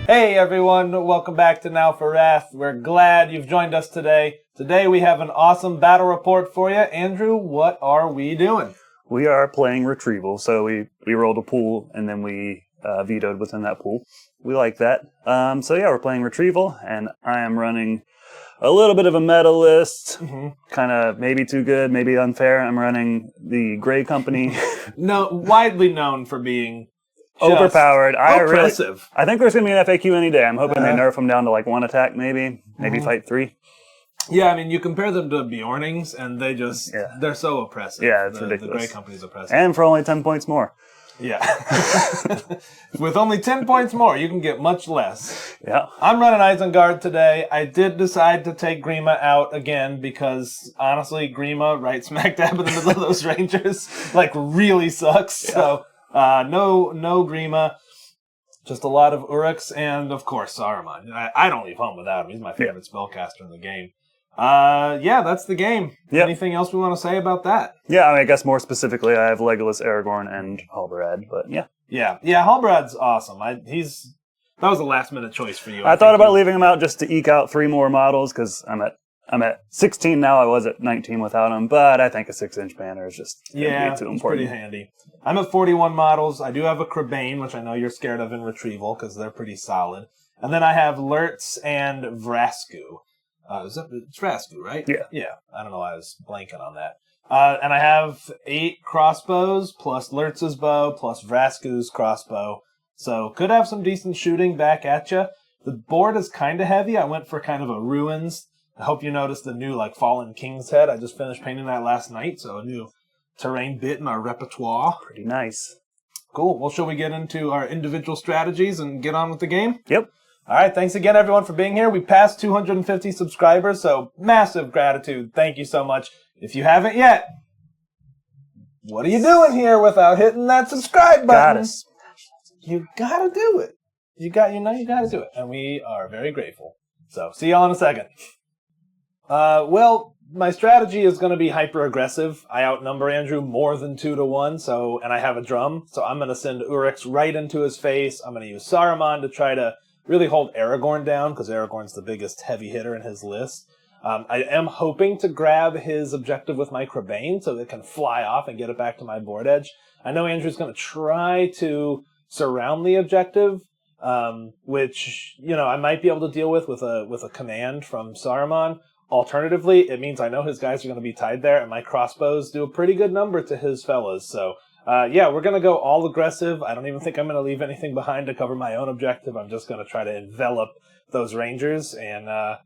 Hey everyone, welcome back to Now for Wrath. We're glad you've joined us today. Today we have an awesome battle report for you. Andrew, what are we doing? We are playing Retrieval, so we rolled a pool and then we vetoed within that pool. We like that. So yeah, we're playing Retrieval, and I am running a little bit of a meta list. Kind of maybe too good, maybe unfair. I'm running the Gray Company. No, widely known for being overpowered. Oppressive. I think there's going to be an FAQ any day. I'm hoping they nerf them down to like 1 attack maybe fight 3. Yeah, I mean, you compare them to Bjornings, and they just, they're so oppressive. Yeah, it's ridiculous. The Grey Company's oppressive. And for only 10 points more. Yeah. With only 10 points more, you can get much less. Yeah. I'm running Isengard today. I did decide to take Grima out again because, honestly, Grima, right smack dab in the middle of those Rangers, like, really sucks. Yeah. So, no Grima. Just a lot of Uruks and, of course, Saruman. I don't leave home without him. He's my favorite spellcaster in the game. That's the game. Yep. Anything else we want to say about that? Yeah, I mean, I guess more specifically, I have Legolas, Aragorn, and Halberad, but yeah. Yeah, Halberad's awesome. That was a last-minute choice for you. I thought about leaving him out just to eke out 3 more models, because I'm at 16 now. I was at 19 without him, but I think a 6-inch banner is just too important. Pretty handy. I'm at 41 models. I do have a Crabane, which I know you're scared of in Retrieval, because they're pretty solid. And then I have Lurtz and Vrasku. It's Vrasku, right? Yeah. Yeah. I don't know why I was blanking on that. And I have 8 crossbows, plus Lurtz's bow, plus Vrasku's crossbow. So could have some decent shooting back at you. The board is kind of heavy. I went for kind of a ruins. I hope you noticed the new Fallen King's Head. I just finished painting that last night, so a new terrain bit in our repertoire. Pretty nice. Cool. Well, shall we get into our individual strategies and get on with the game? Yep. All right, thanks again, everyone, for being here. We passed 250 subscribers, so massive gratitude. Thank you so much. If you haven't yet, what are you doing here without hitting that subscribe button? You gotta do it. You gotta do it, and we are very grateful. So, see y'all in a second. My strategy is going to be hyper-aggressive. I outnumber Andrew more than 2-1, and I have a drum, so I'm going to send Uruks right into his face. I'm going to use Saruman to try to really hold Aragorn down, because Aragorn's the biggest heavy hitter in his list. I am hoping to grab his objective with my Crabane so it can fly off and get it back to my board edge. I know Andrew's going to try to surround the objective, which, I might be able to deal with a command from Saruman. Alternatively, it means I know his guys are going to be tied there, and my crossbows do a pretty good number to his fellas. So, we're going to go all aggressive. I don't even think I'm going to leave anything behind to cover my own objective. I'm just going to try to envelop those Rangers and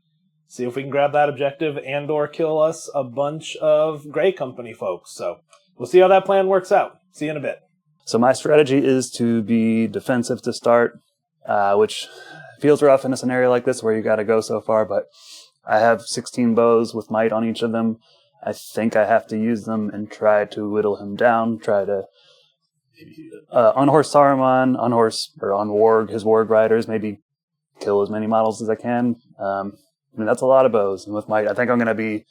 see if we can grab that objective and or kill us a bunch of Grey Company folks. So we'll see how that plan works out. See you in a bit. So my strategy is to be defensive to start, which feels rough in a scenario like this where you got to go so far, but I have 16 bows with might on each of them. I think I have to use them and try to whittle him down, try to unhorse Saruman, on Warg, his Warg riders, maybe kill as many models as I can. That's a lot of bows. And with might, I think I'm going to be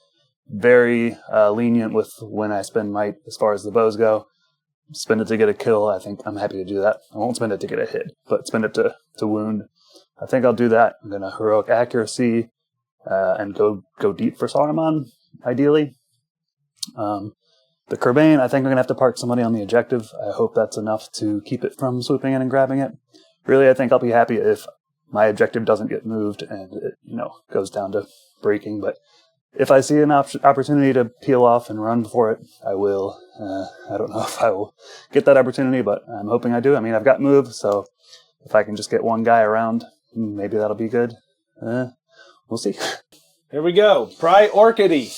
very lenient with when I spend might as far as the bows go. Spend it to get a kill. I think I'm happy to do that. I won't spend it to get a hit, but spend it to wound. I think I'll do that. I'm going to heroic accuracy and go deep for Saruman, ideally. The Crabane, I think I'm going to have to park somebody on the objective. I hope that's enough to keep it from swooping in and grabbing it. Really, I think I'll be happy if my objective doesn't get moved and it, goes down to breaking. But if I see an opportunity to peel off and run for it, I will. I don't know if I will get that opportunity, but I'm hoping I do. I mean, I've got move, so if I can just get one guy around, maybe that'll be good. We'll see. Here we go. Priority.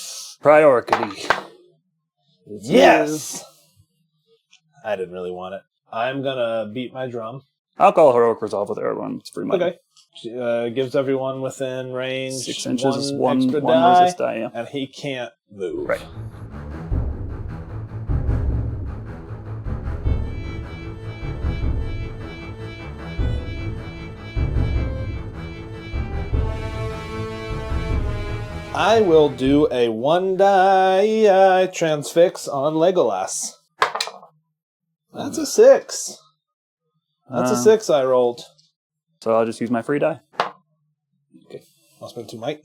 Yes! I didn't really want it. I'm gonna beat my drum. I'll call Heroic Resolve with everyone. It's free money. Okay. Gives everyone within range 6 inches, one extra resist die, yeah. And he can't move. Right. I will do a 1-die transfix on Legolas. That's a 6. That's a 6 I rolled. So I'll just use my free die. Okay. I'll spend 2 might.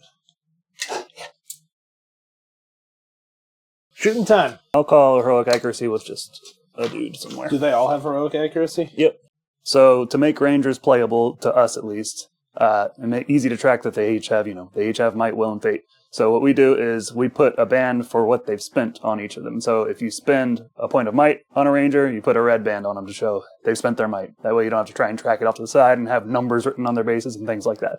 Shooting time. I'll call heroic accuracy with just a dude somewhere. Do they all have heroic accuracy? Yep. So to make rangers playable, to us at least, and make easy to track that they each have, they each have might, will, and fate. So what we do is we put a band for what they've spent on each of them. So if you spend a point of might on a ranger, you put a red band on them to show they've spent their might. That way you don't have to try and track it off to the side and have numbers written on their bases and things like that.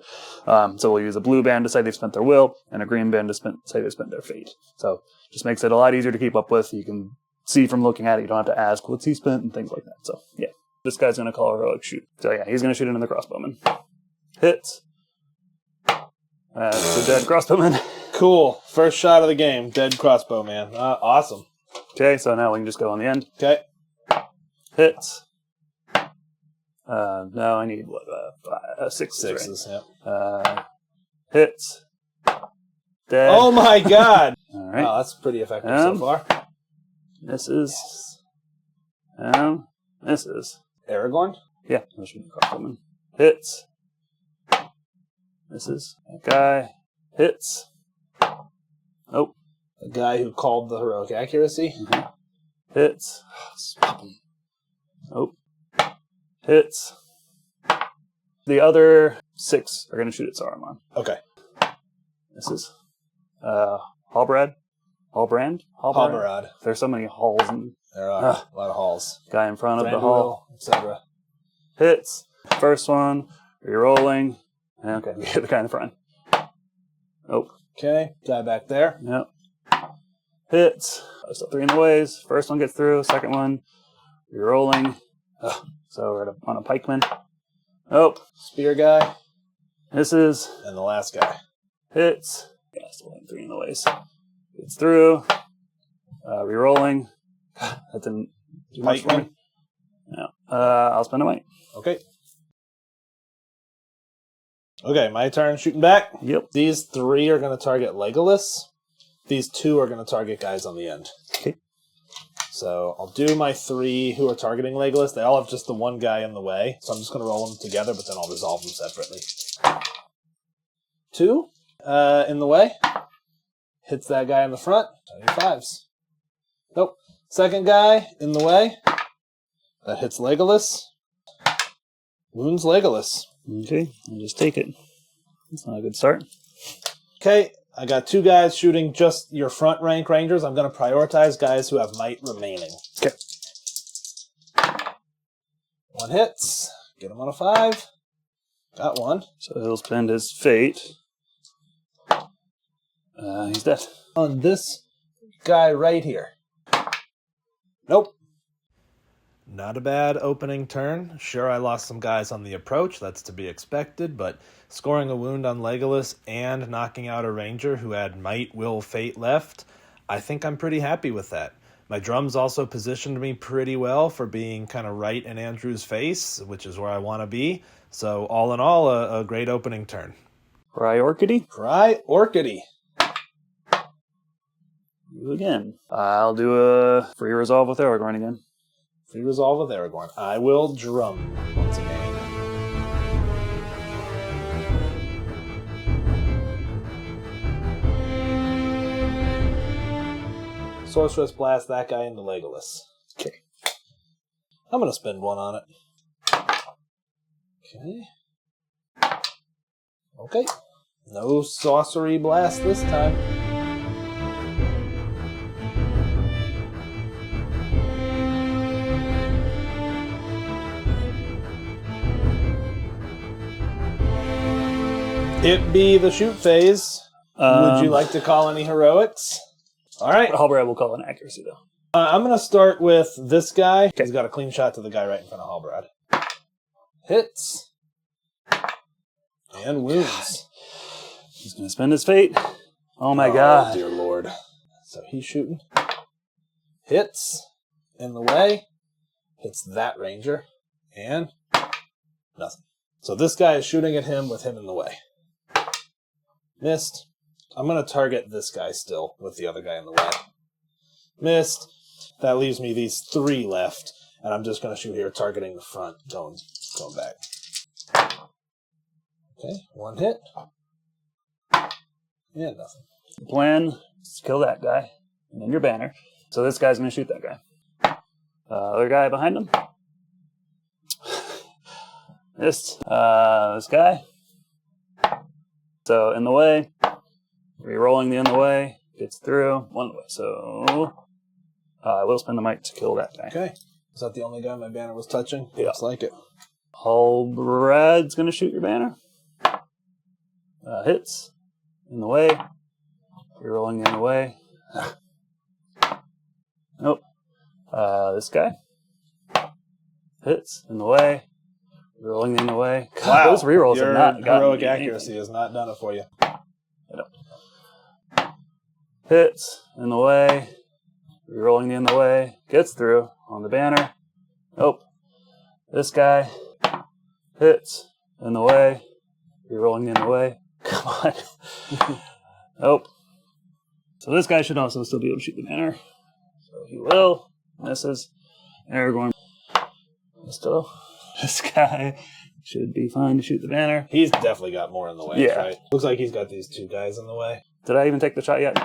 So we'll use a blue band to say they've spent their will, and a green band to say they've spent their fate. So just makes it a lot easier to keep up with. You can see from looking at it. You don't have to ask, what's he spent, and things like that. So, yeah. This guy's going to call heroic shoot. So, yeah, he's going to shoot into the crossbowman. Hits. That's a dead crossbowman. Cool. First shot of the game. Dead crossbowman. Awesome. Okay, so now we can just go on the end. Okay. Hits. No, I need, sixes, Sixes, right? yeah. Hits. Dead. Oh my god! All right. Wow, that's pretty effective so far. Misses. Misses. Aragorn? Yeah, I'll shoot the crossbowman. Hits. Misses. That guy. Hits. Oh. The guy who called the heroic accuracy? Mm-hmm. Hits. Stop him. Oh. Hits. The other 6 are going to shoot at Saruman. Okay. Misses. Halbrand? Halbarad. There's so many halls and There are a lot of halls. guy in front of the hall. Etc. Hits. First one. Rerolling. Okay, we hit the guy in the front. Oh. Okay. Guy back there. Yep. Hits. Still 3 in the ways. First one gets through. Second one. Rerolling. So we're on a pikeman. Oh. Spear guy. Misses. And the last guy. Hits. Yeah, still 3 in the ways. Gets through. Rerolling. That didn't do much for me. No. I'll spend a might. Okay. Okay, my turn shooting back. Yep. These 3 are going to target Legolas. These 2 are going to target guys on the end. Okay. So I'll do my 3 who are targeting Legolas. They all have just the one guy in the way. So I'm just going to roll them together, but then I'll resolve them separately. 2 in the way. Hits that guy in the front. 5s. Nope. Second guy in the way. That hits Legolas. Wounds Legolas. Okay, I'll just take it. That's not a good start. Okay, I got 2 guys shooting just your front rank rangers. I'm going to prioritize guys who have might remaining. Okay. 1 hits. Get him on a 5. Got 1. So he'll spend his fate. He's dead. On this guy right here. Nope. Not a bad opening turn. Sure, I lost some guys on the approach. That's to be expected, but scoring a wound on Legolas and knocking out a ranger who had might, will, fate left, I think I'm pretty happy with that. My drums also positioned me pretty well for being kind of right in Andrew's face, which is where I want to be. So all in all, a great opening turn. Priority? Priority. You again. I'll do a free resolve with Aragorn again. Free resolve with Aragorn. I will drum once again. Sorceress blast that guy into Legolas. Okay. I'm going to spend 1 on it. Okay. Okay. No sorcery blast this time. It be the shoot phase. Would you like to call any heroics? All right. Halbrand will call an accuracy, though. I'm going to start with this guy. Okay. He's got a clean shot to the guy right in front of Halbrand. Hits. And wounds. God. He's going to spend his fate. Oh, my God. Dear Lord. So he's shooting. Hits. In the way. Hits that ranger. And nothing. So this guy is shooting at him with him in the way. Missed. I'm going to target this guy still with the other guy in the way. Missed. That leaves me these 3 left. And I'm just going to shoot here, targeting the front, going back. Okay, 1 hit. Yeah, nothing. The plan is to kill that guy, and then your banner. So this guy's going to shoot that guy. Other guy behind him. Missed. This guy. So in the way. Rerolling the in the way. Gets through. 1 way. So I will spend the might to kill that guy. Okay. Is that the only guy my banner was touching? Yeah. Looks like it. Halbrad's going to shoot your banner. Hits. In the way. Rerolling the in the way. Nope. This guy. Hits. In the way. Rerolling the in the way. God, Wow. those rerolls Your have not gotten heroic me accuracy anything. has not done it for you. Hits. In the way. Rerolling the in the way. Gets through. On the banner. Nope. This guy. Hits. In the way. Rerolling the in the way. Come on. Nope. So this guy should also still be able to shoot the banner. So he will. Misses. Aragorn. Still. This guy should be fine to shoot the banner. He's definitely got more in the way, Yeah. right? Looks like he's got these 2 guys in the way. Did I even take the shot yet?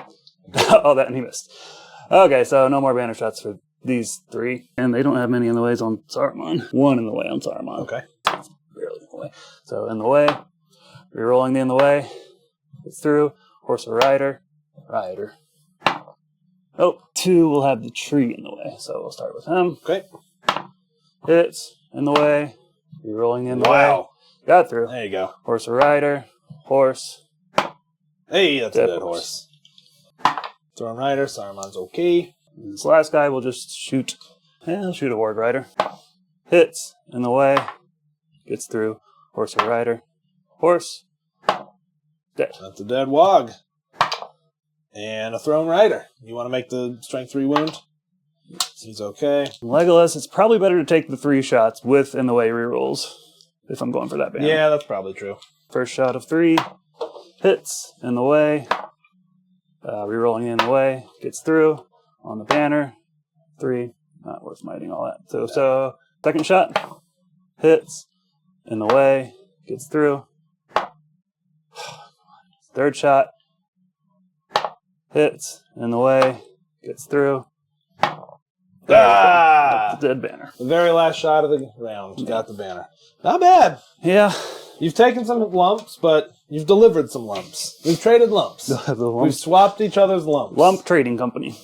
Oh, that and he missed. Okay, so no more banner shots for these 3. And they don't have many in the ways on Saruman. 1 in the way on Saruman. Okay. Barely in the way. So in the way. Rerolling the in the way. Gets through. Horse or rider. Rider. Oh, 2 will have the tree in the way. So we'll start with him. Okay. Hits. In the way. Rerolling in the way. Wow. Got through. There you go. Horse or rider. Horse. Hey, that's Dead a dead horse. Storm Rider, Saruman's okay. And this last guy will just shoot. Yeah, he'll shoot a ward rider. Hits. In the way. Gets through. Horse or rider. Horse. Dead. That's a dead wog. And a thrown rider. You want to make the strength 3 wound? He's okay. Legolas, it's probably better to take the 3 shots with in the way rerolls if I'm going for that banner. Yeah, that's probably true. First shot of 3. Hits. In the way. Rerolling in the way. Gets through. On the banner. 3. Not worth mighting all that. So second shot. Hits. In the way. Gets through. Third shot. Hits. In the way. Gets through. Ah! The dead banner. The very last shot of the round. Got the banner. Not bad. Yeah. You've taken some lumps, but you've delivered some lumps. We've traded lumps. We've swapped each other's lumps. Lump Trading Company.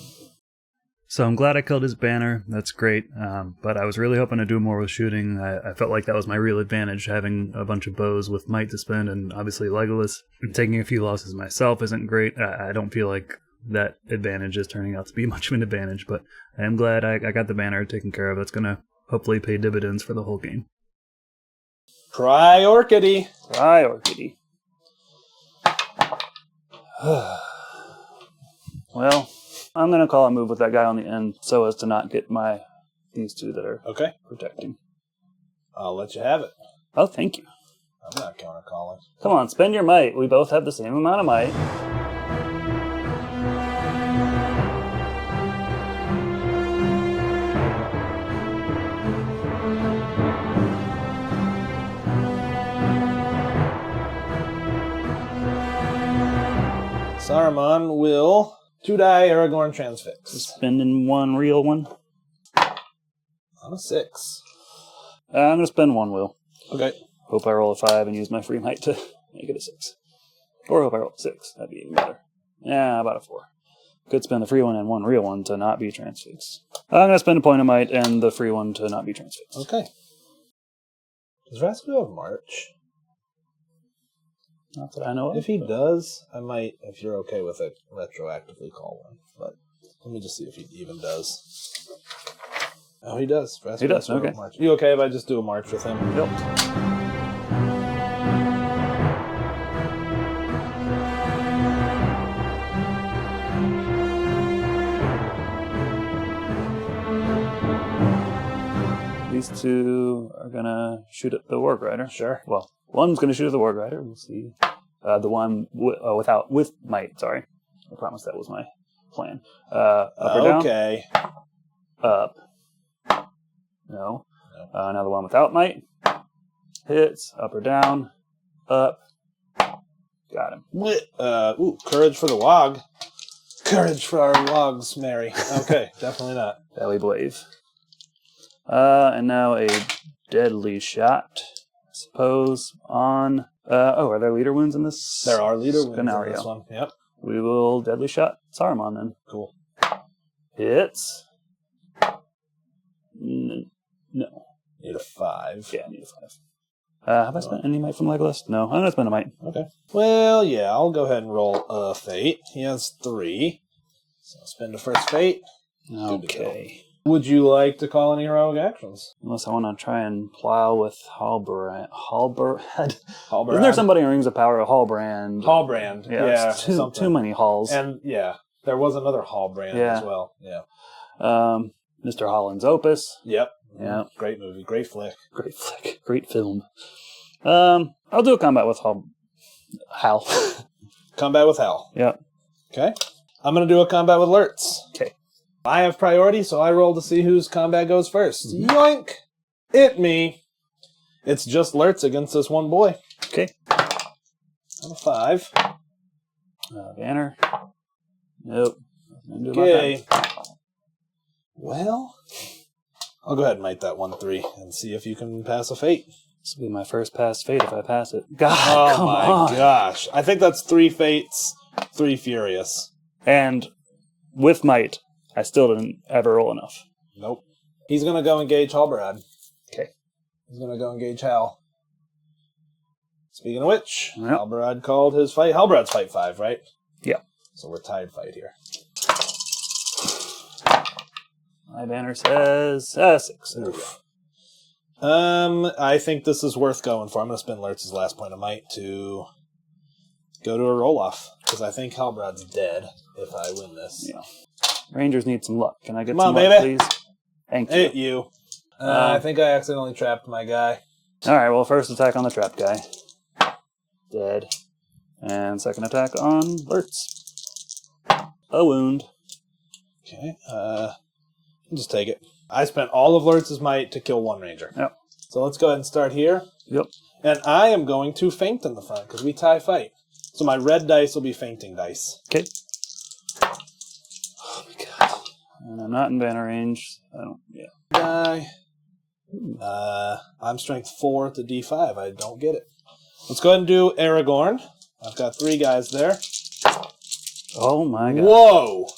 So I'm glad I killed his banner. That's great. But I was really hoping to do more with shooting. I felt like that was my real advantage, having a bunch of bows with might to spend, and obviously Legolas. Taking a few losses myself isn't great. I don't feel like that advantage is turning out to be much of an advantage, but I am glad I got the banner taken care of. That's going to hopefully pay dividends for the whole game. Priority. Priority. Well, I'm going to call a move with that guy on the end so as to not get these 2 that are Okay. protecting. I'll let you have it. Oh, thank you. I'm not counter-calling. Come on, spend your might. We both have the same amount of might. Saruman will 2-die Aragorn transfix. Spending 1 real one. On a 6. I'm going to spend 1 will. Okay. Hope I roll a 5 and use my free might to make it a 6. Or hope I roll a 6. That'd be even better. Yeah, about a 4. Could spend the free one and 1 real one to not be transfixed. I'm going to spend a point of might and the free one to not be transfixed. Okay. Does Rascal have March? Not that I know of. If he does, I might, if you're okay with it, retroactively call one. But let me just see if he even does. Oh, he does. He does, okay. March. You okay if I just do a march with him? Yep. These 2 are going to shoot at the Warg Rider. Sure. Well, one's going to shoot at the Warg Rider. We'll see. The one with might, sorry. I promise that was my plan. Up or down? Okay. Up. No. Now the one without might. Hits. Up or down. Up. Got him. Courage for the wog. Courage for our wogs, Mary. Okay, definitely not. Belly Blave. And now a deadly shot, I suppose, on... are there leader wounds in this? There are leader wounds scenario. in this one. Yep. We will deadly shot Saruman then. Cool. Hits. No. Need a 5. Yeah, I need a 5. Have I spent any might from Legolas? No, I'm going to spend a might. Okay. Well, yeah, I'll go ahead and roll a fate. He has 3. So I'll spend the first fate. Okay. Would you like to call any heroic actions? Unless I want to try and plow with Halbrand. Halbrand. Isn't there somebody in Rings of Power? Halbrand. Halbrand. Yeah, too many halls. And, yeah, there was another Halbrand as well. Yeah. Mr. Holland's Opus. Yep. Yeah. Great movie. Great flick. Great flick. Great film. I'll do a combat with Hal. Combat with Hal. Yep. Okay. I'm going to do a combat with Lurtz. Okay. I have priority, so I roll to see whose combat goes first. Yoink! It me. It's just Lurtz against this one boy. Okay. On a 5. Banner. Nope. Okay. Well, I'll go ahead and make that 1-3 and see if you can pass a fate. This will be my first pass fate if I pass it. God, oh come my on. gosh. I think that's 3 fates, 3 furious. And with might, I still didn't ever roll enough. Nope. He's going to go engage Halbrand. Okay. He's going to go engage Hal. Speaking of which, Yep. Halbrand called his fight. Halbrand's fight 5, right? Yeah. So we're tied fight here. My banner says 6. Oof. I think this is worth going for. I'm going to spend Lurtz's last point of might to go to a roll-off, because I think Halbrand's dead if I win this. Yeah. Rangers need some luck. Can I get Come some on, luck, baby. please? Thank you. Hit you. I think I accidentally trapped my guy. All right, well, first attack on the trap guy. Dead. And second attack on Lurtz. A wound. Okay. I'll just take it. I spent all of Lurtz's might to kill one ranger. Yep. So let's go ahead and start here. Yep. And I am going to feint in the front, because we tie fight. So my red dice will be feinting dice. Okay. Oh my god. And I'm not in banner range. I don't. Yeah. Die. I'm strength 4 to D5. I don't get it. Let's go ahead and do Aragorn. I've got 3 guys there. Oh my god. Whoa!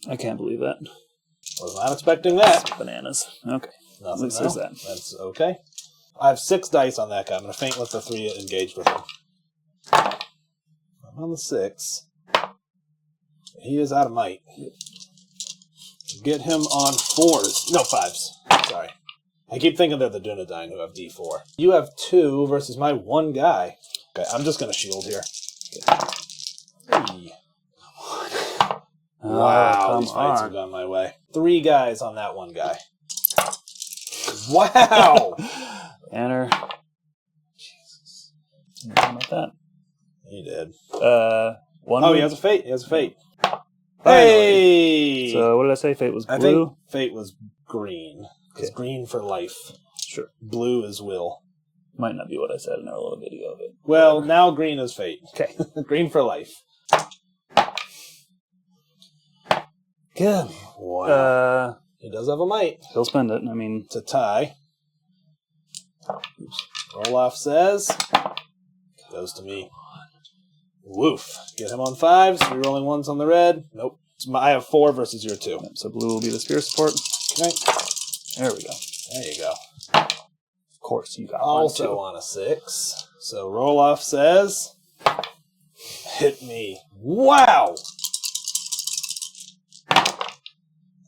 I can't believe that. Was not expecting that. Bananas. Okay. Nothing. At least there's that. That's okay. I have 6 dice on that guy. I'm going to feint with the 3 engaged with him. I'm on the 6. He is out of might. Get him on 4s. No, 5s. Sorry. I keep thinking they're the Dunedain who have D4. You have 2 versus my 1 guy. Okay, I'm just going to shield here. Okay. Wow, these fights have gone my way. 3 guys on that 1 guy. Wow! Banner. Jesus. How about that? He did. One. Oh, he has a fate. He has a fate. Finally. Hey! So what did I say? Fate was blue? I think fate was green. It's Okay. green for life. Sure. Blue is will. Might not be what I said in our little video of it. Well, now green is fate. Okay. Green for life. Good. Wow. He does have a might. He'll spend it. I mean, It's a tie. Roloff says. Goes to me. Woof. Get him on 5s. Rerolling 1s on the red. Nope. I have 4 versus your 2. so blue will be the spear support. Okay. There we go. There you go. Of course, you got Also one on a 6. So Roloff says. Hit me. Wow!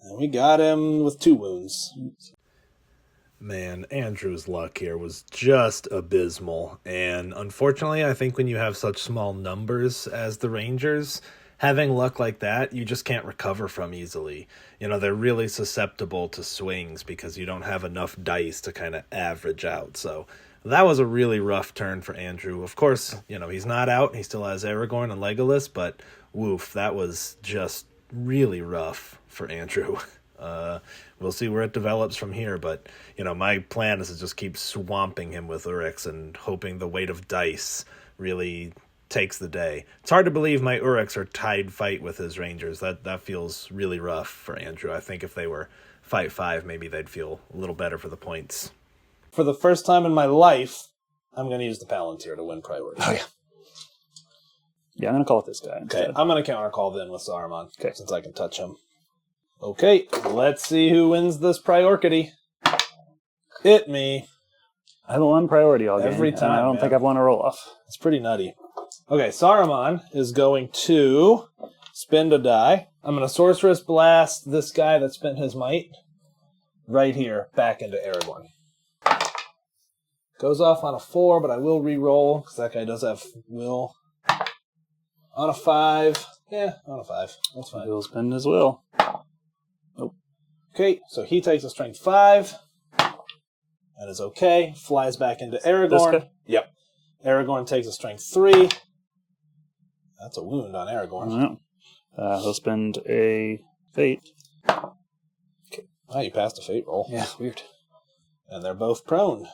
And we got him with 2 wounds. Man, Andrew's luck here was just abysmal. And unfortunately, I think when you have such small numbers as the Rangers, having luck like that, you just can't recover from easily. You know, they're really susceptible to swings because you don't have enough dice to kind of average out. So that was a really rough turn for Andrew. Of course, you know, he's not out. He still has Aragorn and Legolas, but woof, that was just really rough for Andrew. We'll see where it develops from here, but, my plan is to just keep swamping him with Uruks and hoping the weight of dice really takes the day. It's hard to believe my Uruks are tied fight with his Rangers. That feels really rough for Andrew. I think if they were fight 5, maybe they'd feel a little better for the points. For the first time in my life, I'm going to use the Palantir to win priority. Oh, yeah. Yeah, I'm going to call it this guy instead. Okay, I'm going to counter call then with Saruman, Okay. since I can touch him. Okay, let's see who wins this priority. Hit me. I have a 1 priority all game. Every time, I don't man. think I've won a roll-off. It's pretty nutty. Okay, Saruman is going to spend a die. I'm going to Sorceress Blast this guy that spent his might right here back into Aragorn. Goes off on a 4, but I will re-roll because that guy does have will. On a 5. Yeah, on a 5. That's fine. He'll spend his will. Okay, so he takes a strength 5. That is okay. Flies back into Aragorn. This guy? Yep. Aragorn takes a strength 3. That's a wound on Aragorn. He'll spend a fate. Okay. Oh, you passed a fate roll. Yeah, weird. And they're both prone.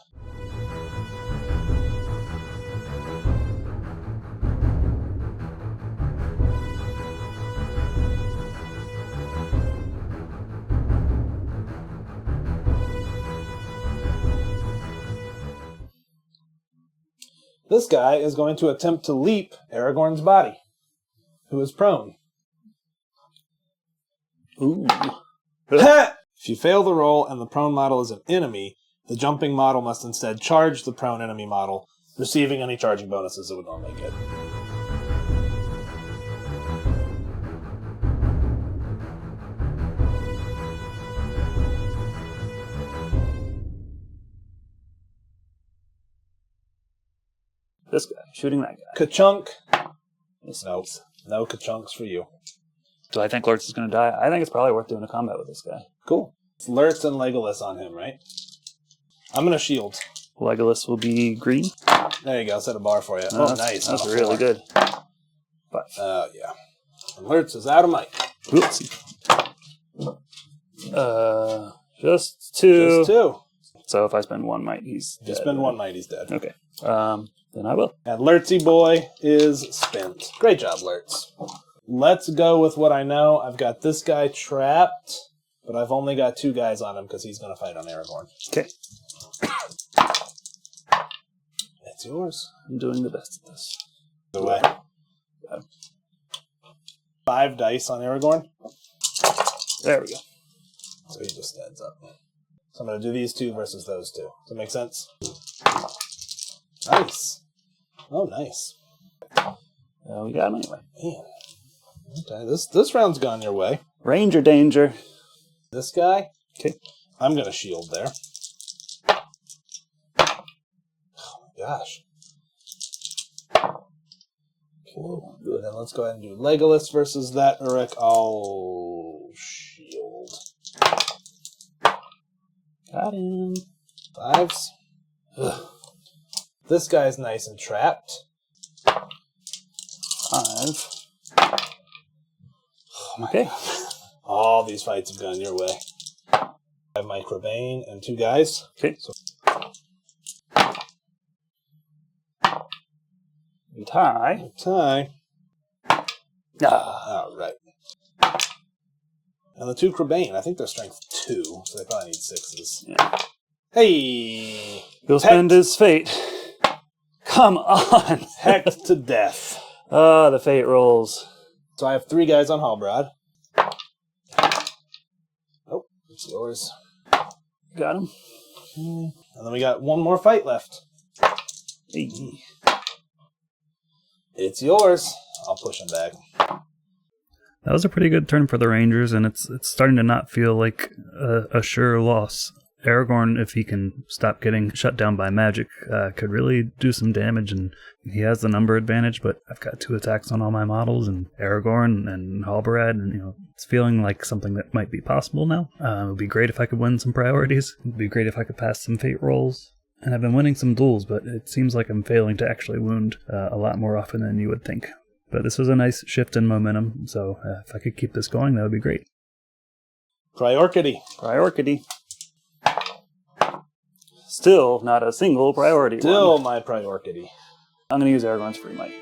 This guy is going to attempt to leap Aragorn's body, who is prone. Ooh. If you fail the roll and the prone model is an enemy, the jumping model must instead charge the prone enemy model, receiving any charging bonuses it would normally get. This guy, shooting that guy. Ka-chunk. This Nope. No ka-chunks for you. Do I think Lurtz is going to die? I think it's probably worth doing a combat with this guy. Cool. It's Lurtz and Legolas on him, right? I'm going to shield. Legolas will be green. There you go. Set a bar for you. No, Oh, nice. That's On a really 4. good. 5. Yeah. And Lurtz is out of might. Oops. Just 2. Just 2. So if I spend 1 might, he's dead. You spend 1 might, he's dead. Okay. Then I will. And Lurtzy boy is spent. Great job, Lurtz. Let's go with what I know. I've got this guy trapped, but I've only got 2 guys on him because he's going to fight on Aragorn. Okay. It's yours. I'm doing the best at this. Good way. 5 dice on Aragorn. There we go. So he just stands up. So I'm going to do these 2 versus those 2. Does that make sense? Nice. Oh, nice. We got him anyway. Man. Okay, this round's gone your way. Ranger danger. This guy? Okay. I'm going to shield there. Oh my gosh. Cool. Good. Then let's go ahead and do Legolas versus that Uruk. I'll shield. Got him. 5s. Ugh. This guy's nice and trapped. 5. Okay. All these fights have gone your way. I have my Crabane and 2 guys. Okay. So We tie. tie. Ah. All right. And the 2 Crabane, I think they're strength 2, so they probably need 6s. Yeah. Hey! He'll spend his fate. Come on! Hecked to death. Ah, the fate rolls. So I have 3 guys on Halbrad. Oh, it's yours. Got him. And then we got 1 more fight left. Hey. It's yours. I'll push him back. That was a pretty good turn for the Rangers, and it's starting to not feel like a sure loss. Aragorn, if he can stop getting shut down by magic, could really do some damage, and he has the number advantage, but I've got 2 attacks on all my models, and Aragorn and Halbarad, and it's feeling like something that might be possible now. It would be great if I could win some priorities. It would be great if I could pass some fate rolls. And I've been winning some duels, but it seems like I'm failing to actually wound a lot more often than you would think. But this was a nice shift in momentum, so if I could keep this going, that would be great. Priority. Priority. Still not a single priority. Still my priority. I'm going to use Aragorn's free might.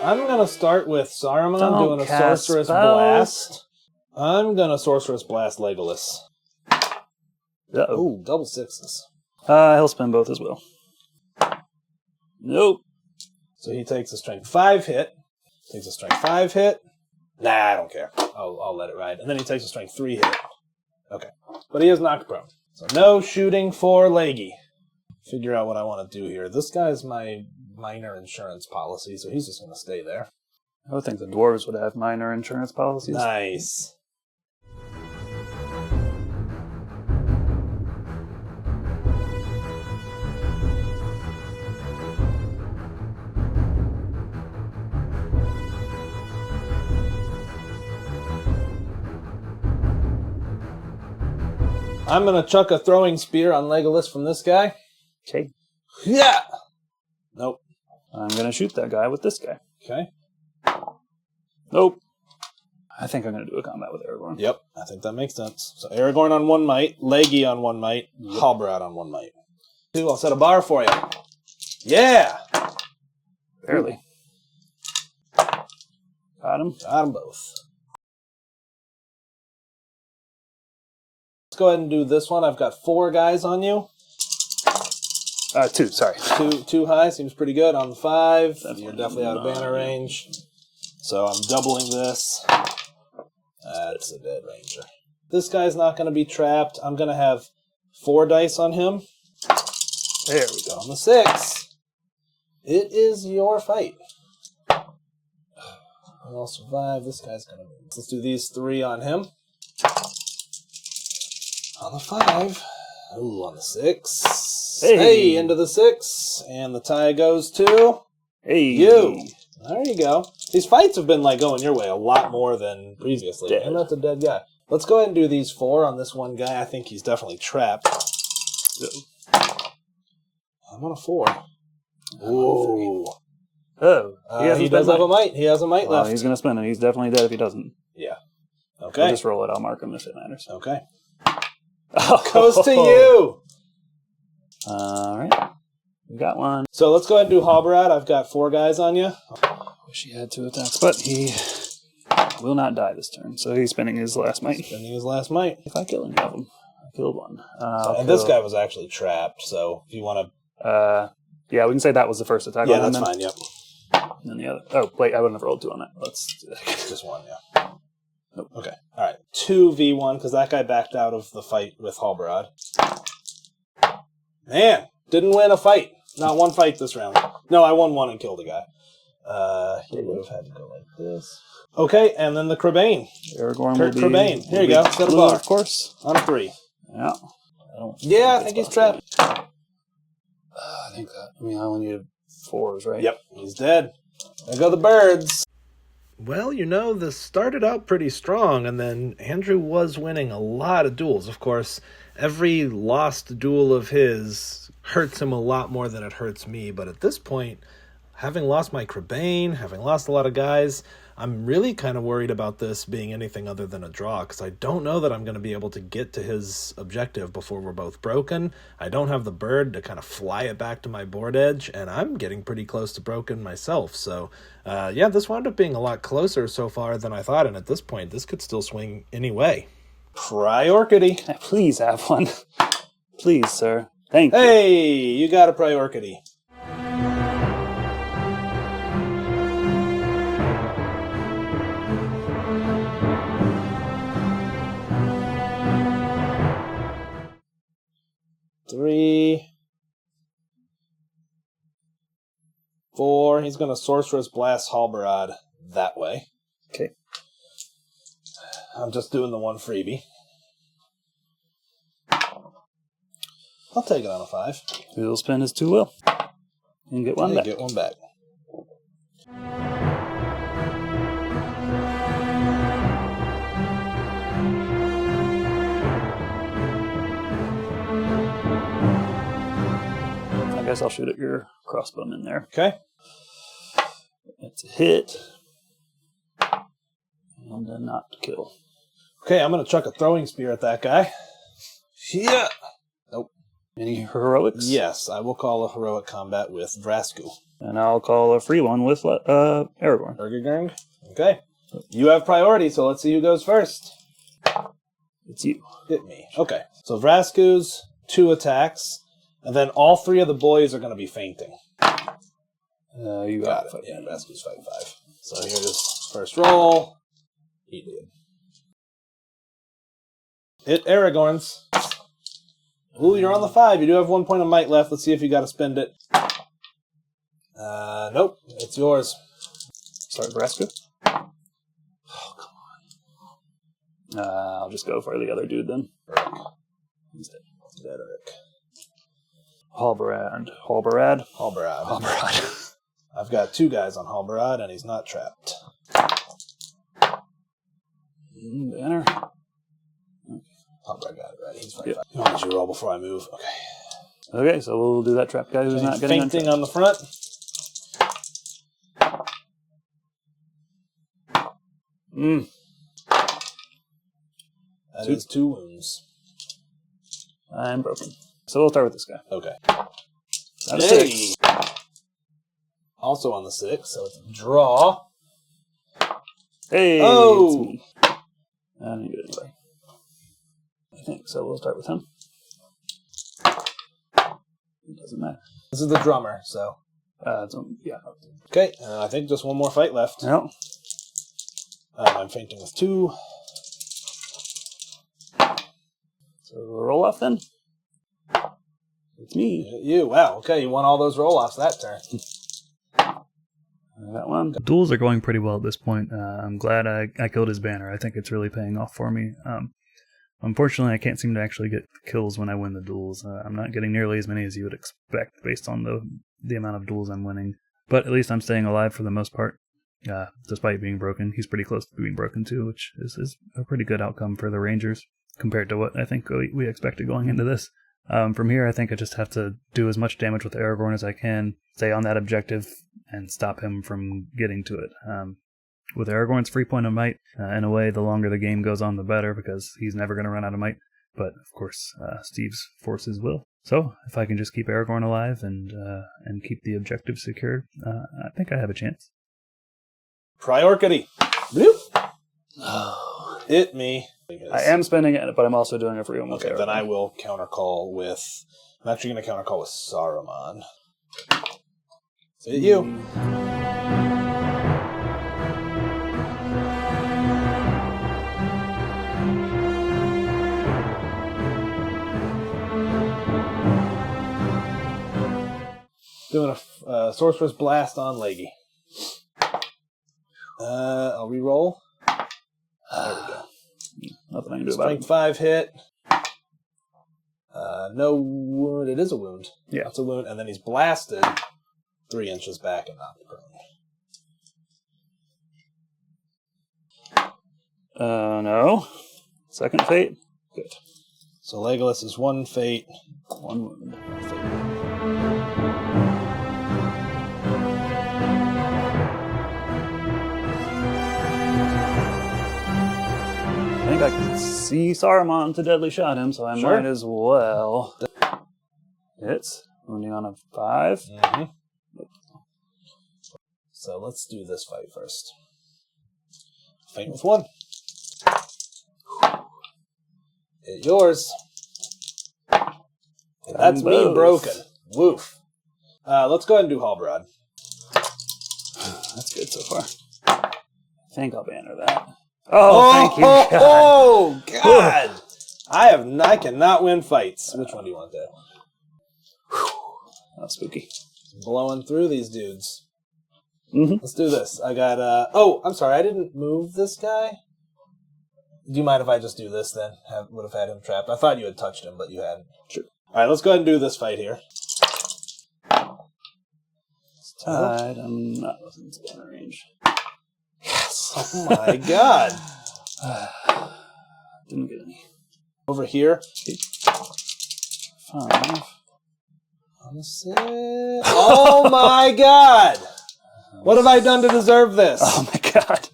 I'm going to start with Saruman Don't doing a cast Sorceress spells. Blast. I'm going to Sorceress Blast Legolas. Uh-oh. Ooh, double sixes. He'll spend both as well. Nope. So he takes a Strength 5 hit. Takes a Strength 5 hit. Nah, I don't care. I'll let it ride. And then he takes a Strength 3 hit. Okay. But he is knocked prone. So no shooting for Leggy. Figure out what I want to do here. This guy's my minor insurance policy, so he's just going to stay there. I would think the dwarves would have minor insurance policies. Nice. I'm going to chuck a throwing spear on Legolas from this guy. Okay. Yeah! Nope. I'm going to shoot that guy with this guy. Okay. Nope. I think I'm going to do a combat with Aragorn. Yep, I think that makes sense. So Aragorn on 1 might, Leggy on 1 might, Halbrand on 1 might. 2, I'll set a bar for you. Yeah! Barely. Got him. Got them both. Let's go ahead and do this one. I've got 4 guys on you. 2, sorry. Two high, seems pretty good. On the 5, That's you're fine. definitely out of banner range. So I'm doubling this. That's a dead ranger. This guy's not going to be trapped. I'm going to have 4 dice on him. There we go. On the 6, it is your fight. I'll survive. This guy's going to win. Let's do these 3 on him. On the 5. Ooh, on the 6. Hey, into the 6. And the tie goes to you. There you go. These fights have been going your way a lot more than previously. Dead. And that's a dead guy. Let's go ahead and do these 4 on this one guy. I think he's definitely trapped. I'm on a 4. Ooh. Oh. He does have a might. He has a might left. He's going to spend it. He's definitely dead if he doesn't. Yeah. Okay. We'll just roll it. I'll mark him if it matters. Okay. Goes to you. All right. We got one. So let's go ahead and do Halbrand. I've got 4 guys on you. Wish he had 2 attacks, but he will not die this turn. So he's spending his last might. Spending his last might. If I kill any of them, I killed one. And this guy was actually trapped, so if you want to... yeah, we can say that was the first attack. Yeah, that's fine, yep. And then the other... Oh, wait, I wouldn't have rolled 2 on that. Let's do that. Just 1, yeah. Nope. Okay, all right. 2v1, because that guy backed out of the fight with Halbrand. Man, didn't win a fight. Not 1 fight this round. No, I won 1 and killed a guy. He would have had to go like this. Okay, and then the Crabane. Aragorn Kurt Crabane. Here you go. Set a bar. Of course. On a 3. Yeah. I think he's trapped. I think that. I mean, I only needed 4s, right? Yep, he's dead. There go the birds. Well, this started out pretty strong, and then Andrew was winning a lot of duels. Of course, every lost duel of his hurts him a lot more than it hurts me, but at this point, having lost my Crabane, having lost a lot of guys, I'm really kind of worried about this being anything other than a draw, because I don't know that I'm going to be able to get to his objective before we're both broken. I don't have the bird to kind of fly it back to my board edge, and I'm getting pretty close to broken myself. So, this wound up being a lot closer so far than I thought, and at this point, this could still swing any way. Priority. Please have one. Please, sir. Thank you. Hey, you got a priority. Three, 4. He's going to Sorceress Blast Halbrand that way. Okay. I'm just doing the 1 freebie. I'll take it on a 5. He'll spend his 2 will. And get 1 back. Get 1 back. guess I'll shoot at your crossbowman there. Okay. It's a hit. And a not kill. Okay, I'm going to chuck a throwing spear at that guy. Yeah. Nope. Any heroics? Yes, I will call a heroic combat with Vrasku. And I'll call a free one with Aragorn. Urgurgurg. Okay. You have priority, so let's see who goes first. It's you. Hit me. Okay. So Vrasku's 2 attacks, and then all 3 of the boys are going to be fainting. You Got it. Yeah, Vrasku's 5-5. So here's first roll. He did. Hit Aragorn's. Ooh, you're on the 5. You do have 1 point of might left. Let's see if you got to spend it. Nope. It's yours. Sorry, Vrasku. Oh, come on. I'll just go for the other dude then. Instead. Uruk. Halbarad. Halbarad. I've got 2 guys on Halbarad, and he's not trapped. Banner. Halbarad got it right. He's 5-5. Yep. You want me to roll before I move? Okay. Okay, so we'll do that trap guy who's not getting fainting on the front. That is 2 wounds. I'm broken. So we'll start with this guy. Okay. That's 6. Also on the 6, so it's a draw. Hey, Oh! It's me. I didn't get anybody. I think so. We'll start with him. It doesn't matter. This is the drummer, so. Yeah. Okay, I think just 1 more fight left. No. I'm fainting with 2. So roll off then. It's me. You, wow, okay, you won all those roll-offs that turn. That one. Duels are going pretty well at this point. I'm glad I killed his banner. I think it's really paying off for me. Unfortunately, I can't seem to actually get kills when I win the duels. I'm not getting nearly as many as you would expect based on the amount of duels I'm winning. But at least I'm staying alive for the most part, despite being broken. He's pretty close to being broken too, which is a pretty good outcome for the Rangers compared to what I think we expected going into this. From here, I think I just have to do as much damage with Aragorn as I can, stay on that objective, and stop him from getting to it. With Aragorn's free point of might, in a way, the longer the game goes on, the better, because he's never going to run out of might. But, of course, Steve's forces will. So, if I can just keep Aragorn alive and keep the objective secured, I think I have a chance. Priority. Bloop. Oh. Hit me. I am spending it, but I'm also doing a free one with Okay, Aragorn. then I will countercall with... I'm actually going to countercall with Saruman. Hit you. Doing a Sorcerer's Blast on Leggy. I'll re-roll. There we go. Nothing I can do about Strength it. 5 hit. No wound. It is a wound. Yeah. It's a wound, and then he's blasted 3 inches back and knocked prone. No. Second fate. Good. So Legolas is 1 fate. 1 wound. I think I can see Saruman to deadly shot him, so I Sure. might as well. Hits. Wounding on a 5. Mm-hmm. So let's do this fight first. Fight with 1. Hit yours. And that's me both. broken. Woof. Let's go ahead and do Halbarad. That's good so far. I think I'll banner that. Oh, thank you, God. Oh, God! I cannot win fights. Which one do you want there? That was spooky. Blowing through these dudes. Mm-hmm. Let's do this. I got, oh, I'm sorry, I didn't move this guy. Do you mind if I just do this then? Would have had him trapped. I thought you had touched him, but you hadn't. Sure. Alright, let's go ahead and do this fight here. It's tied. I'm not within banner range. Yes! Oh my God! Didn't get any. Over here. 5. On the 6. Oh my god! What have I done to deserve this? Oh my god.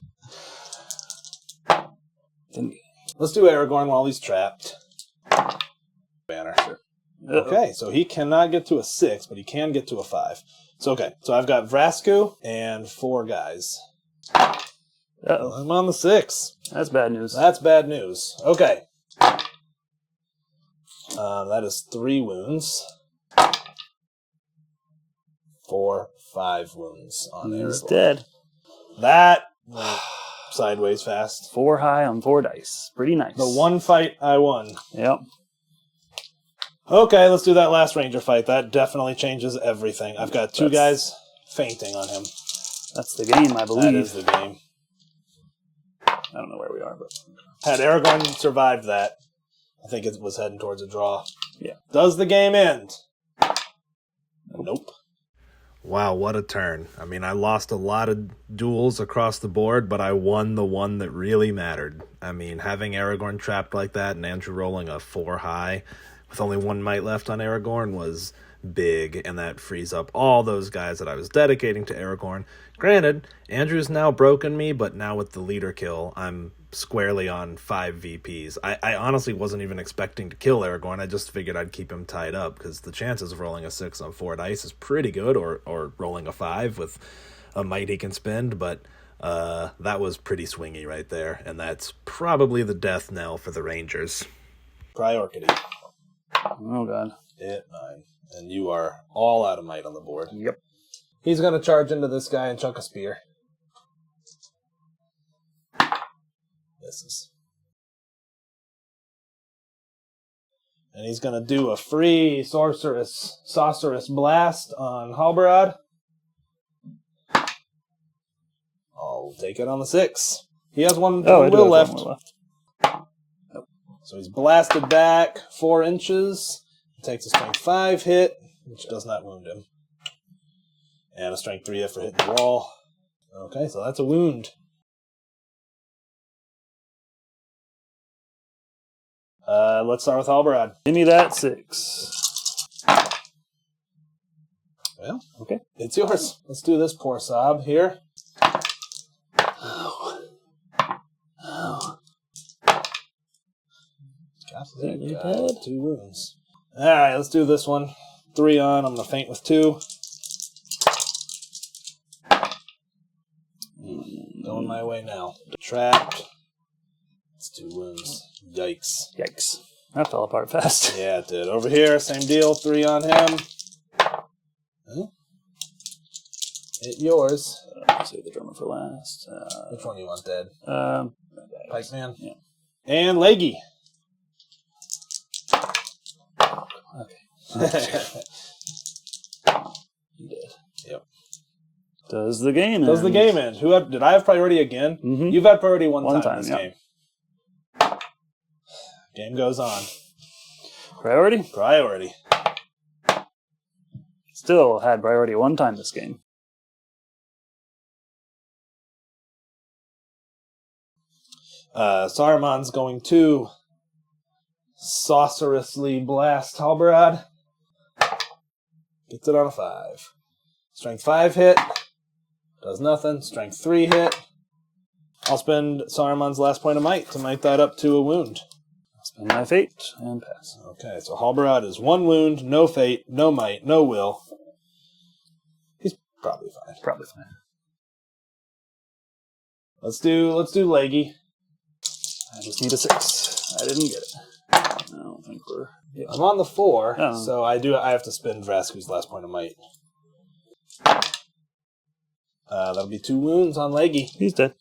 Let's do Aragorn while he's trapped. Banner. Sure. Okay, so he cannot get to a 6, but he can get to a 5. So okay, so I've got Vrasku and 4 guys. Uh-oh. I'm on the 6. That's bad news. That's bad news. Okay. That is 3 wounds. 4, 5 wounds on Aragorn. He's dead. That went sideways fast. 4 high on 4 dice. Pretty nice. The one fight I won. Yep. Okay, let's do that last ranger fight. That definitely changes everything. I've got 2 guys fainting on him. That's the game, I believe. That is the game. I don't know where we are, but... Had Aragorn survived that, I think it was heading towards a draw. Yeah. Does the game end? Nope. Wow, what a turn. I mean, I lost a lot of duels across the board, but I won the one that really mattered. I mean, having Aragorn trapped like that and Andrew rolling a 4 high with only 1 might left on Aragorn was big, and that frees up all those guys that I was dedicating to Aragorn. Granted, Andrew's now broken me, but now with the leader kill, I'm squarely on 5 VPs. I honestly wasn't even expecting to kill Aragorn. I just figured I'd keep him tied up, because the chances of rolling a 6 on 4 dice is pretty good, or rolling a 5 with a might he can spend, but that was pretty swingy right there, and that's probably the death knell for the Rangers. Priority. Oh, God. Hit 9. And you are all out of might on the board. Yep. He's going to charge into this guy and chuck a spear. Misses. And he's going to do a free sorceress blast on Halbarad. I'll take it on the 6. He has one will left. So he's blasted back 4 inches. Takes a strength 5 hit, which does not wound him. And a strength 3 hit for hitting the wall. Okay, so that's a wound. Let's start with Halbarad. Give me that 6. Well, okay. It's yours. Let's do this poor sob here. Oh. 2 wounds. Alright, let's do this one. 3 on. I'm going to faint with 2. Going my way now. Trapped. It's 2 wounds. Yikes. Yikes. That fell apart fast. Yeah, it did. Over here, same deal. 3 on him. Huh? Hit yours. Save the drummer for last. Which one do you want dead? Pikeman? Yeah. And Leggy. Okay. You did. Yep. Does the game end? Does the game end? Did I have priority again? Mm-hmm. You've had priority one time in this yep. game. Game goes on. Priority? Priority. Still had priority 1 time this game. Saruman's going to sorcerously blast Halbarad. Gets it on a 5. Strength 5 hit. Does nothing. Strength 3 hit. I'll spend Saruman's last point of might to might that up to a wound. Spend my fate and pass. Okay, so Halbarad is 1 wound, no fate, no might, no will. He's probably fine. Probably fine. Let's do Leggy. I just need a 6. I didn't get it. I don't think we're... Yeah. I'm on the 4, Oh. so I have to spend Vrasku's last point of might. That'll be 2 wounds on Leggy. He's dead.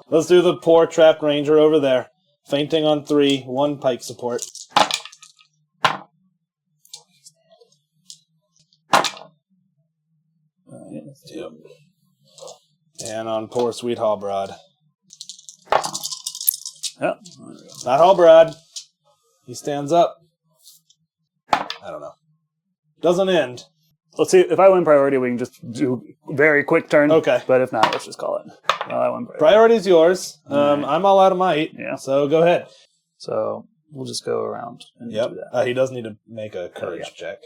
Let's do the poor trapped ranger over there. Fainting on 3, 1 pike support. Yep. And on poor sweet Halbarad. Yep. Not Halbarad. He stands up. I don't know. Doesn't end. Let's see. If I win priority, we can just do a very quick turn. Okay. But if not, let's just call it. Well, I won priority. Priority's yours. Right. I'm all out of might. Yeah. So go ahead. So we'll just go around and do that. He does need to make a courage check.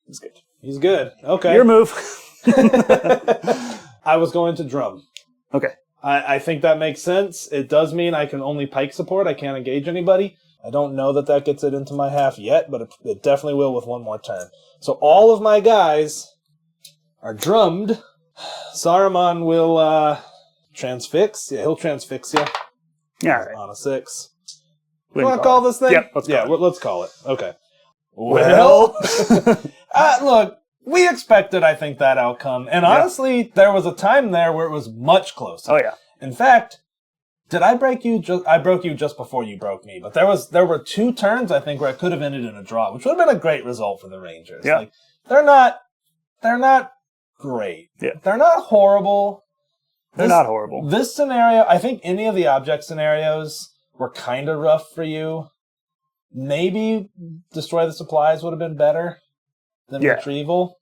He's good. He's good. Okay. Your move. I was going to drum. Okay. I think that makes sense. It does mean I can only pike support. I can't engage anybody. I don't know that gets it into my half yet, but it definitely will with one more turn. So all of my guys are drummed. Saruman will transfix. Yeah, he'll transfix you. Yeah. Right. On a 6. We want to call this thing? Yep, let's call it. Okay. Well. Look, we expected, I think, that outcome. And honestly, there was a time there where it was much closer. Oh, yeah. In fact, did I break you? I broke you just before you broke me. But there were 2 turns, I think, where it could have ended in a draw, which would have been a great result for the Rangers. Yeah. Like, they're not great. Yeah. They're not horrible. They're not horrible. This scenario, I think any of the object scenarios were kind of rough for you. Maybe Destroy the Supplies would have been better than Retrieval.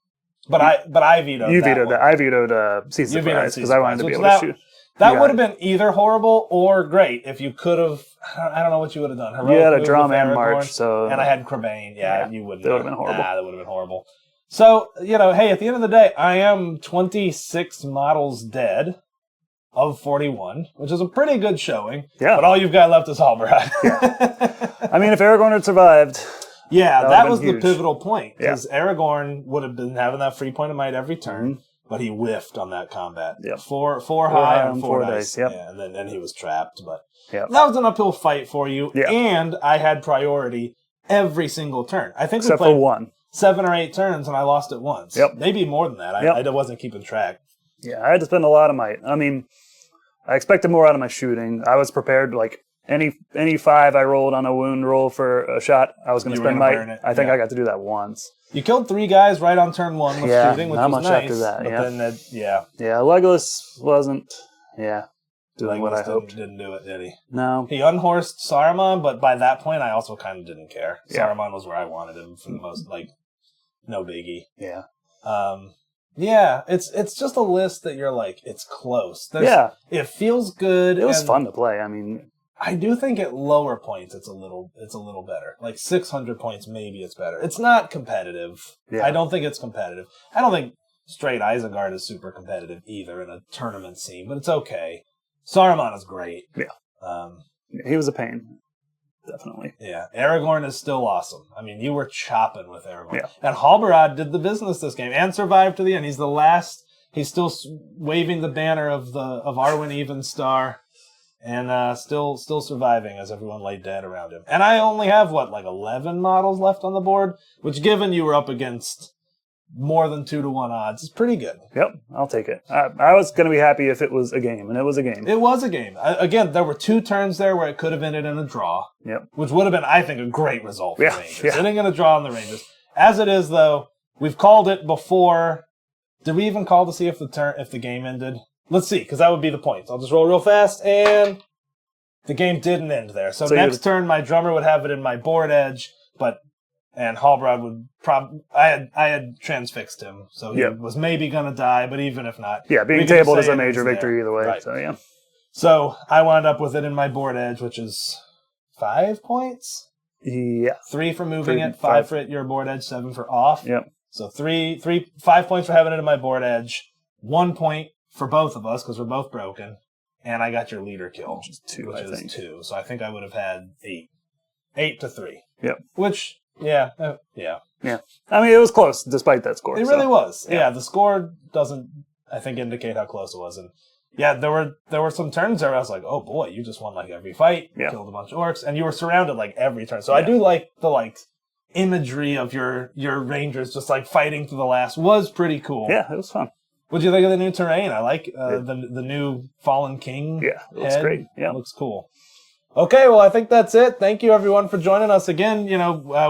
But I vetoed You that vetoed one. that. I vetoed Sea Supplies because I wanted to be able to shoot. That would have been either horrible or great if you could have. I don't know what you would have done. You had a move drum with and Aragorn, march, and I had Crebain. Yeah, you wouldn't. That would have been horrible. That would have been horrible. So, hey, at the end of the day, I am 26 models dead of 41, which is a pretty good showing. Yeah. But all you've got left is Halberad. Yeah. I mean, if Aragorn had survived... Yeah, that was the pivotal point. Because Aragorn would have been having that free point of might every turn, but he whiffed on that combat. Yep. Four high on 4 dice. Yep. Yeah, and then he was trapped. But that was an uphill fight for you. Yep. And I had priority every single turn. I think except we played for 1. 7 or 8 turns, and I lost it once. Yep. Maybe more than that. I wasn't keeping track. Yeah, I had to spend a lot of might. I mean, I expected more out of my shooting. I was prepared, like, any 5 I rolled on a wound roll for a shot, I was going to spend might. I think I got to do that once. You killed 3 guys right on turn 1 with shooting, which not was much nice. after that. But then, yeah, Legolas wasn't, doing what I hoped. Didn't do it, did he? No. He unhorsed Saruman, but by that point, I also kind of didn't care. Yeah. Saruman was where I wanted him for the most, no biggie. Yeah. It's just a list that you're like, it's close. It feels good. It was fun to play. I mean, I do think at lower points it's a little better. Like 600 points, maybe it's better. It's not competitive. Yeah. I don't think it's competitive. I don't think straight Isengard is super competitive either in a tournament scene, but it's okay. Saruman is great. Yeah. He was a pain. Definitely. Yeah. Aragorn is still awesome. I mean, you were chopping with Aragorn. Yeah. And Halberad did the business this game and survived to the end. He's the last. He's still waving the banner of Arwen Evenstar and still surviving as everyone lay dead around him. And I only have, 11 models left on the board, which given you were up against more than 2-to-1 odds is pretty good. Yep, I'll take it. I was going to be happy if it was a game, and it was a game. It was a game. Again, there were 2 turns there where it could have ended in a draw. Yep. Which would have been, I think, a great result for the Rangers. Yeah. Ending in a draw on the Rangers. As it is, though, we've called it before. Did we even call to see if the game ended? Let's see, because that would be the point. I'll just roll real fast, and the game didn't end there. So next turn, my drummer would have it in my board edge, and Halberad would I had transfixed him, so he was maybe going to die, but even if not. Yeah, being tabled is a major victory either way, right. So yeah. So I wound up with it in my board edge, which is 5 points? Yeah. 3 for moving it, 5 for it, your board edge, 7 for off. Yep. So 5 points for having it in my board edge, 1 point for both of us, because we're both broken, and I got your leader kill. Which is 2, which I is think. 2. So I think I would have had 8. 8-3. Yep. Which... Yeah. I mean, it was close despite that score. It really was. Yeah, the score doesn't, I think, indicate how close it was. And yeah, there were some turns there where I was like, oh boy, you just won every fight, killed a bunch of orcs, and you were surrounded every turn. So I do like the imagery of your Rangers just fighting to the last was pretty cool. Yeah, it was fun. What do you think of the new terrain? I like the new Fallen King. Yeah, it looks great. Yeah, it looks cool. Okay, well, I think that's it. Thank you, everyone, for joining us again.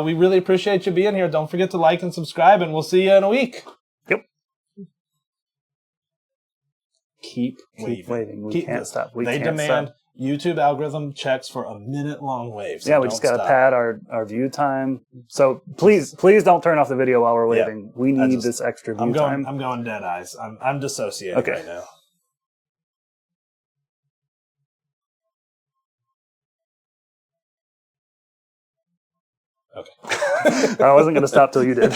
We really appreciate you being here. Don't forget to like and subscribe, and we'll see you in a week. Yep. Keep waving. We can't stop. They demand YouTube algorithm checks for a minute-long wave. So we just got to pad our view time. So please don't turn off the video while we're waving. We need this extra view time. I'm going dead eyes. I'm dissociating right now. Okay. I wasn't going to stop till you did.